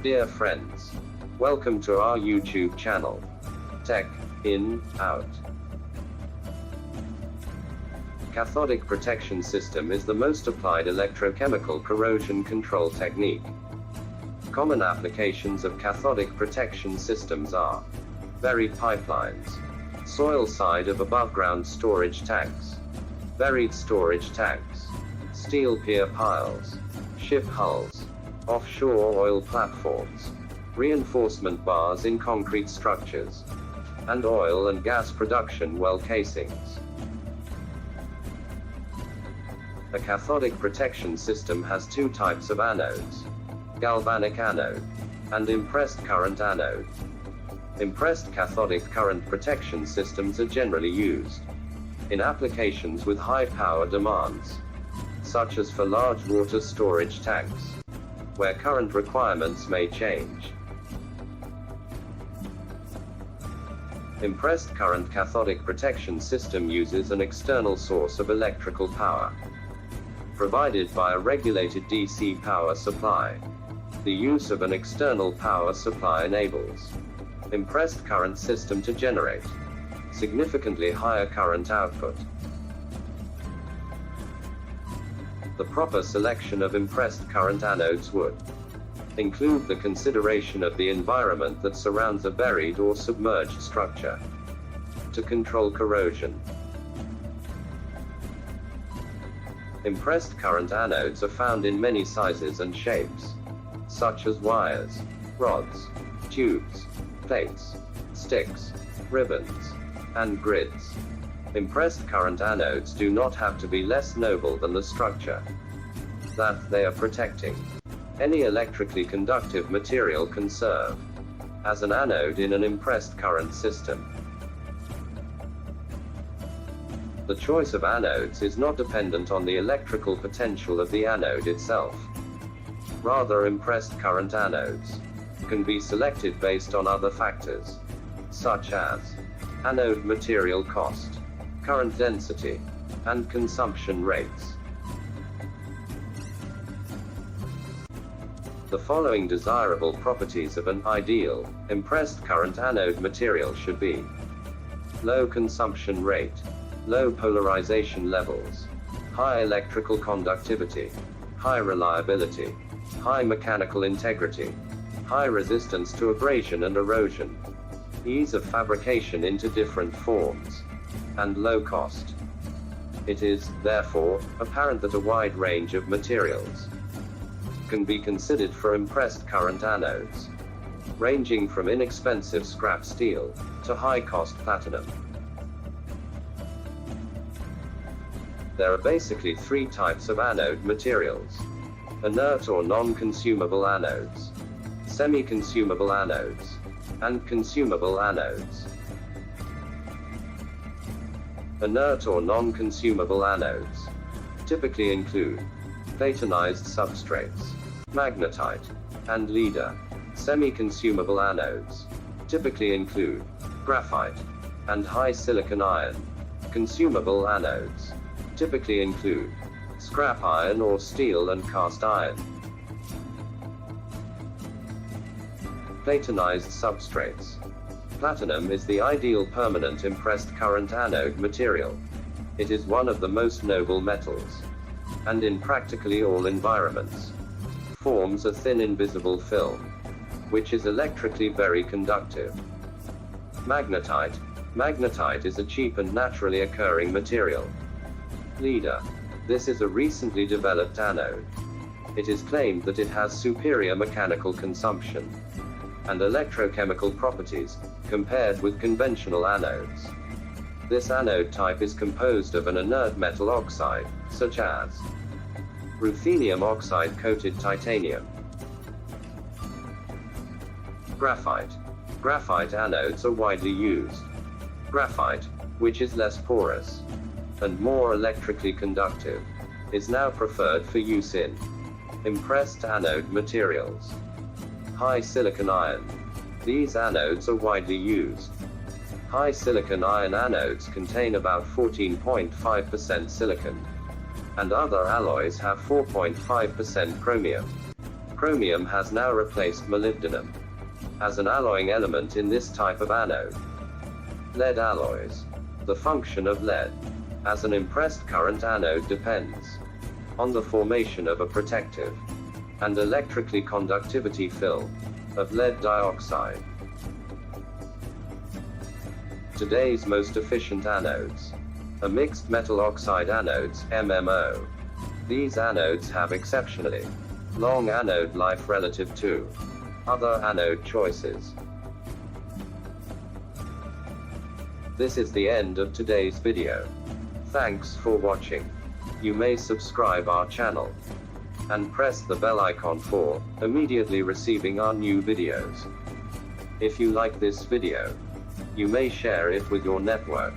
Dear friends, welcome to our YouTube channel. Tech, in, out. Cathodic protection system is the most applied electrochemical corrosion control technique. Common applications of cathodic protection systems are buried pipelines, soil side of above-ground storage tanks, buried storage tanks, steel pier piles, ship hulls, offshore oil platforms, reinforcement bars in concrete structures, and oil and gas production well casings. A cathodic protection system has two types of anodes: galvanic anode and impressed current anode. Impressed cathodic current protection systems are generally used in applications with high power demands, such as for large water storage tanks, where current requirements may change. Impressed current cathodic protection system uses an external source of electrical power, provided by a regulated DC power supply. The use of an external power supply enables impressed current system to generate significantly higher current output. The proper selection of impressed current anodes would include the consideration of the environment that surrounds a buried or submerged structure to control corrosion. Impressed current anodes are found in many sizes and shapes, such as wires, rods, tubes, plates, sticks, ribbons, and grids. Impressed current anodes do not have to be less noble than the structure that they are protecting. Any electrically conductive material can serve as an anode in an impressed current system. The choice of anodes is not dependent on the electrical potential of the anode itself. Rather, impressed current anodes can be selected based on other factors, such as anode material cost, current density, and consumption rates. The following desirable properties of an ideal impressed current anode material should be: low consumption rate, low polarization levels, high electrical conductivity, high reliability, high mechanical integrity, high resistance to abrasion and erosion, ease of fabrication into different forms, and low cost. It is, therefore, apparent that a wide range of materials can be considered for impressed current anodes, ranging from inexpensive scrap steel to high-cost platinum. There are basically three types of anode materials: inert or non-consumable anodes, semi-consumable anodes, and consumable anodes. Inert or non-consumable anodes typically include platinized substrates, magnetite, and lead. Semi-consumable anodes typically include graphite and high silicon iron. Consumable anodes typically include scrap iron or steel and cast iron. Platinized substrates. Platinum is the ideal permanent impressed current anode material. It is one of the most noble metals, and in practically all environments, forms a thin invisible film, which is electrically very conductive. Magnetite. Magnetite is a cheap and naturally occurring material. Lead. This is a recently developed anode. It is claimed that it has superior mechanical consumption and electrochemical properties compared with conventional anodes. This anode type is composed of an inert metal oxide, such as ruthenium oxide coated titanium. Graphite. Graphite anodes are widely used. Graphite, which is less porous and more electrically conductive, is now preferred for use in impressed anode materials. High silicon iron. These anodes are widely used. High silicon iron anodes contain about 14.5% silicon, and other alloys have 4.5% chromium. chromium has now replaced molybdenum as an alloying element in this type of anode. Lead alloys. The function of lead as an impressed current anode depends on the formation of a protective and electrically conductivity film of lead dioxide. Today's most efficient anodes are mixed metal oxide anodes, MMO. These anodes have exceptionally long anode life relative to other anode choices. This is the end of today's video. Thanks for watching. You may subscribe our channel and press the bell icon for immediately receiving our new videos. If you like this video, you may share it with your network.